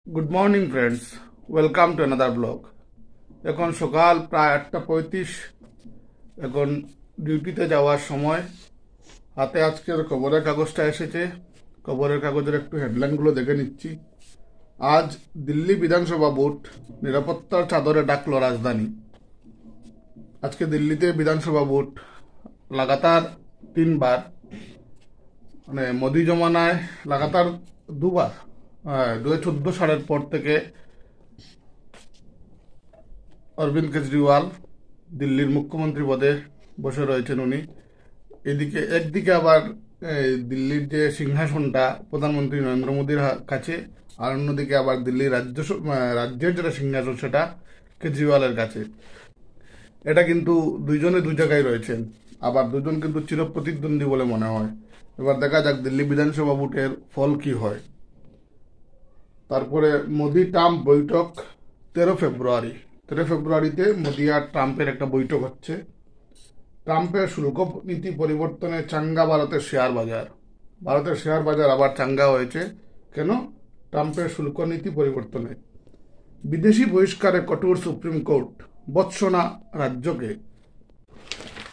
Good morning friends, welcome to another blog. এখন সকাল প্রায় 8:35। এখন ডিউটিতে যাওয়ার সময়। হাতে আজকের খবরের কাগজটা এসেছে। খবরের কাগজের একটু হেডলাইনগুলো দেখে নিচ্ছি। আজ দিল্লি বিধানসভা ভোট, নিরাপত্তার চাদরে ডাকল রাজধানী। আজকে দিল্লিতে বিধানসভা ভোট লাগাতার 3বার, মানে মোদি জমানায় লাগাতার 2বার। 2014 সালের পর থেকে অরবিন্দ কেজরিওয়াল দিল্লির মুখ্যমন্ত্রী পদে বসে রয়েছেন উনি। একদিকে আবার দিল্লির যে সিংহাসনটা প্রধানমন্ত্রী নরেন্দ্র মোদীর কাছে, আর অন্যদিকে আবার দিল্লির রাজ্যের যেটা সিংহাসন সেটা কেজরিওয়ালের কাছে। এটা কিন্তু দুইজনে দুই জায়গায় রয়েছেন, আবার দুজন কিন্তু চিরপ্রতিদ্বন্দ্বী বলে মনে হয়। এবার দেখা যাক দিল্লি বিধানসভা ভোটের ফল কি হয়। তারপরে মোদি ট্রাম্প বৈঠক 13 ফেব্রুয়ারি। 13 ফেব্রুয়ারিতে মোদি আর ট্রাম্পের একটা বৈঠক হচ্ছে। ট্রাম্পের শুল্ক নীতি পরিবর্তনে চাঙ্গা ভারতের শেয়ার বাজার। ভারতের শেয়ার বাজার আবার চাঙ্গা হয়েছে। কেন? ট্রাম্পের শুল্ক নীতি পরিবর্তনে। বিদেশি বহিষ্কারে কঠোর সুপ্রিম কোর্ট, বৎসনা রাজ্যকে।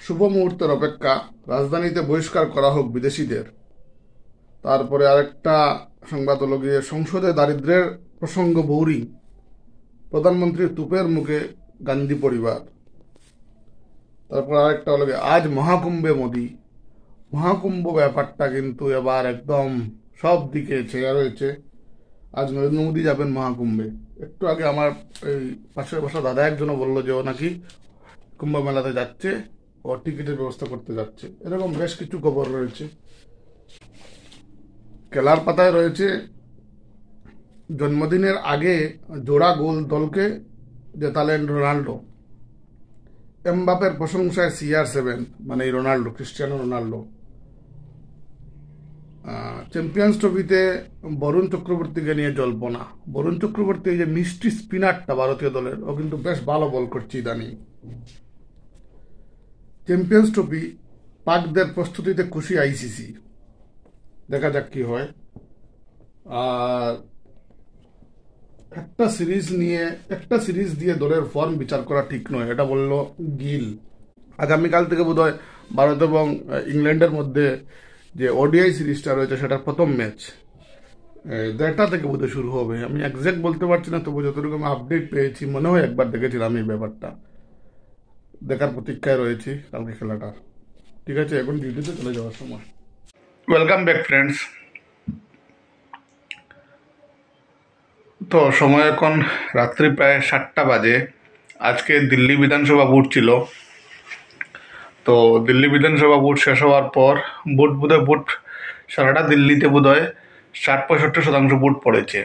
শুভ মুহূর্তের অপেক্ষা, রাজধানীতে বহিষ্কার করা হোক বিদেশিদের। তারপরে আরেকটা সংবাদ হলো গিয়ে সংসদে দারিদ্র্যের প্রসঙ্গ বৌরি, প্রধানমন্ত্রীর তুপের মুখে গান্ধী পরিবার। তারপর আরেকটা হলো গিয়ে আজ মহাকুম্ভে মোদি। মহাকুম্ভ ব্যাপারটা কিন্তু এবার একদম সব দিকে ছেয়ে রয়েছে। আজ নরেন্দ্র মোদী যাবেন মহাকুম্ভে। একটু আগে আমার এই পাশের বসা দাদা একজনও বললো যে ও নাকি কুম্ভ মেলাতে যাচ্ছে, ও টিকিটের ব্যবস্থা করতে যাচ্ছে। এরকম বেশ কিছু খবর রয়েছে। খেলার পাতায় রয়েছে জন্মদিনের আগে জোড়া গোল দলকে জেতালেন রোনাল্ডো। এমবাপের প্রশংসায় CR7, মানে এই রোনাল্ডো, ক্রিস্টিয়ানো রোনাল্ডো। চ্যাম্পিয়ন্স ট্রফিতে বরুণ চক্রবর্তীকে নিয়ে জল্পনা। বরুণ চক্রবর্তী, এই যে মিষ্টি স্পিনারটা ভারতীয় দলের, ও কিন্তু বেশ ভালো বল করছে ইদানিং। চ্যাম্পিয়ন্স ট্রফি, পাকদের প্রস্তুতিতে খুশি ICC। দেখা যাক কি হয়। আর একটা সিরিজ দিয়ে দলের ফর্ম বিচার করা ঠিক নয়, এটা বলল গিল। আগামীকাল থেকে বোধহয় ভারত এবং ইংল্যান্ডের মধ্যে যে ODI সিরিজটা রয়েছে সেটার প্রথম ম্যাচ 1:30 থেকে বোধহয় শুরু হবে। আমি একজ্যাক্ট বলতে পারছি না, তবু যতটুকু আমি আপডেট পেয়েছি মনে হয় একবার দেখেছিলাম এই ব্যাপারটা। দেখার প্রতীক্ষায় রয়েছি কালকে খেলাটা। ঠিক আছে, এখন ডিউটিতে চলে যাওয়ার সময়। Welcome back friends. তো সময় এখন রাত্রি প্রায় 7টা বাজে। আজকে দিল্লি বিধানসভা ভোট ছিল। তো দিল্লি বিধানসভা ভোট শেষ হওয়ার পর ভোট সারাটা দিল্লিতে বোধহয় 60-65% ভোট পড়েছে।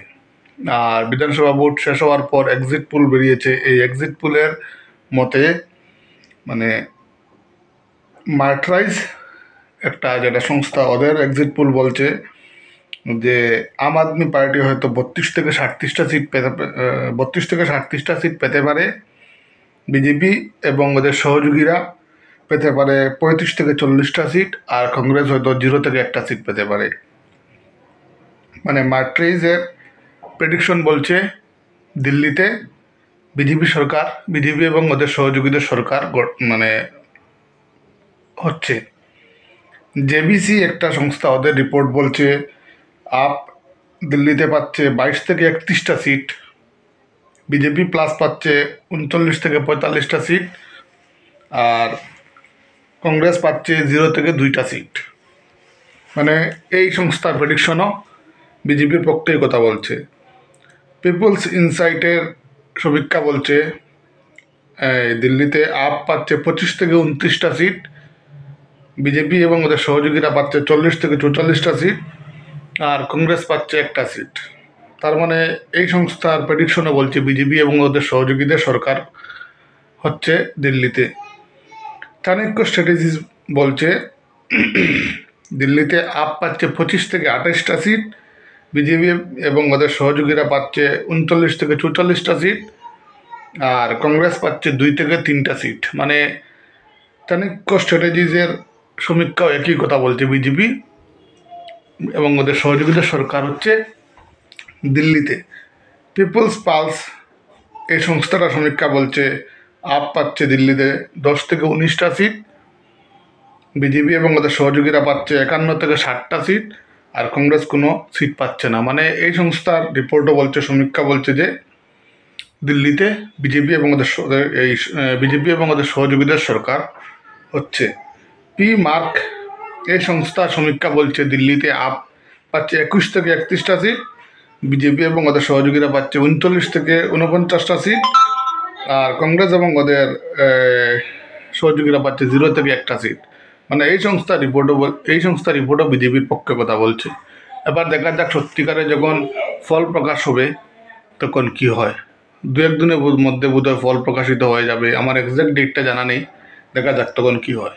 আর বিধানসভা ভোট শেষ হওয়ার পর এক্সিট পুল বেরিয়েছে। এই এক্সিট পুলের মতে, মানে মার্টরাইজ একটা যেটা সংস্থা, ওদের এক্সিট পুল বলছে যে আম আদমি পার্টি হয়তো 32 থেকে 37টা সিট পেতে পারে। বিজেপি এবং ওদের সহযোগীরা পেতে পারে 35 থেকে 40টা সিট, আর কংগ্রেস হয়তো 0 থেকে 1টা সিট পেতে পারে। মানে মার্ট্রেইজের প্রেডিকশন বলছে দিল্লিতে বিজেপি এবং ওদের সহযোগীদের সরকার মানে হচ্ছে। JBC একটা সংস্থা, ওদের রিপোর্ট বলছে আপ দিল্লিতে পাচ্ছে 22 থেকে 31টা সিট, বিজেপি প্লাস পাচ্ছে 39 থেকে 45টা সিট, আর কংগ্রেস পাচ্ছে 0 থেকে 2টা সিট। মানে এই সংস্থার প্রেডিকশনও বিজেপির পক্ষেই কথা বলছে। পিপলস ইনসাইটের সমীক্ষা বলছে দিল্লিতে আপ পাচ্ছে 25 থেকে 29টা সিট, বিজেপি এবং ওদের সহযোগীরা পাচ্ছে 40 থেকে 44টা সিট, আর কংগ্রেস পাচ্ছে 1টা সিট। তার মানে এই সংস্থার প্রেডিকশনও বলছে বিজেপি এবং ওদের সহযোগীদের সরকার হচ্ছে দিল্লিতে। চাণক্য স্ট্র্যাটেজিস বলছে দিল্লিতে আপ পাচ্ছে 25 থেকে 28টা সিট, বিজেপি এবং ওদের সহযোগীরা পাচ্ছে 39 থেকে 44টা সিট, আর কংগ্রেস পাচ্ছে 2 থেকে 3টা সিট। মানে চাণক্য স্ট্র্যাটেজিসের সমীক্ষাও একই কথা বলছে, বিজেপি এবং ওদের সহযোগীদের সরকার হচ্ছে দিল্লিতে। পিপলস পালস এই সংস্থাটা সমীক্ষা বলছে আপ পাচ্ছে দিল্লিতে 10 থেকে 19টা সিট, বিজেপি এবং ওদের সহযোগীরা পাচ্ছে 51 থেকে 60টা সিট, আর কংগ্রেস কোনো সিট পাচ্ছে না। মানে এই সংস্থার রিপোর্টও বলছে, সমীক্ষা বলছে যে দিল্লিতে বিজেপি এবং ওদের সহযোগীদের সরকার হচ্ছে। পি মার্ক এই সংস্থার সমীক্ষা বলছে দিল্লিতে আপ পাচ্ছে 21 থেকে 31টা সিট, বিজেপি এবং ওদের সহযোগীরা পাচ্ছে 39 থেকে 49টা সিট, আর কংগ্রেস এবং ওদের সহযোগীরা পাচ্ছে 0 থেকে 1টা সিট। মানে এই সংস্থার রিপোর্টও বিজেপির পক্ষে কথা বলছে। এবার দেখা যাক সত্যিকারে যখন ফল প্রকাশ হবে তখন কি হয়। 2-1 দিনের মধ্যে বোধহয় ফল প্রকাশিত হয়ে যাবে, আমার এক্সাক্ট ডেটটা জানা নেই, দেখা যাক তখন কি হয়।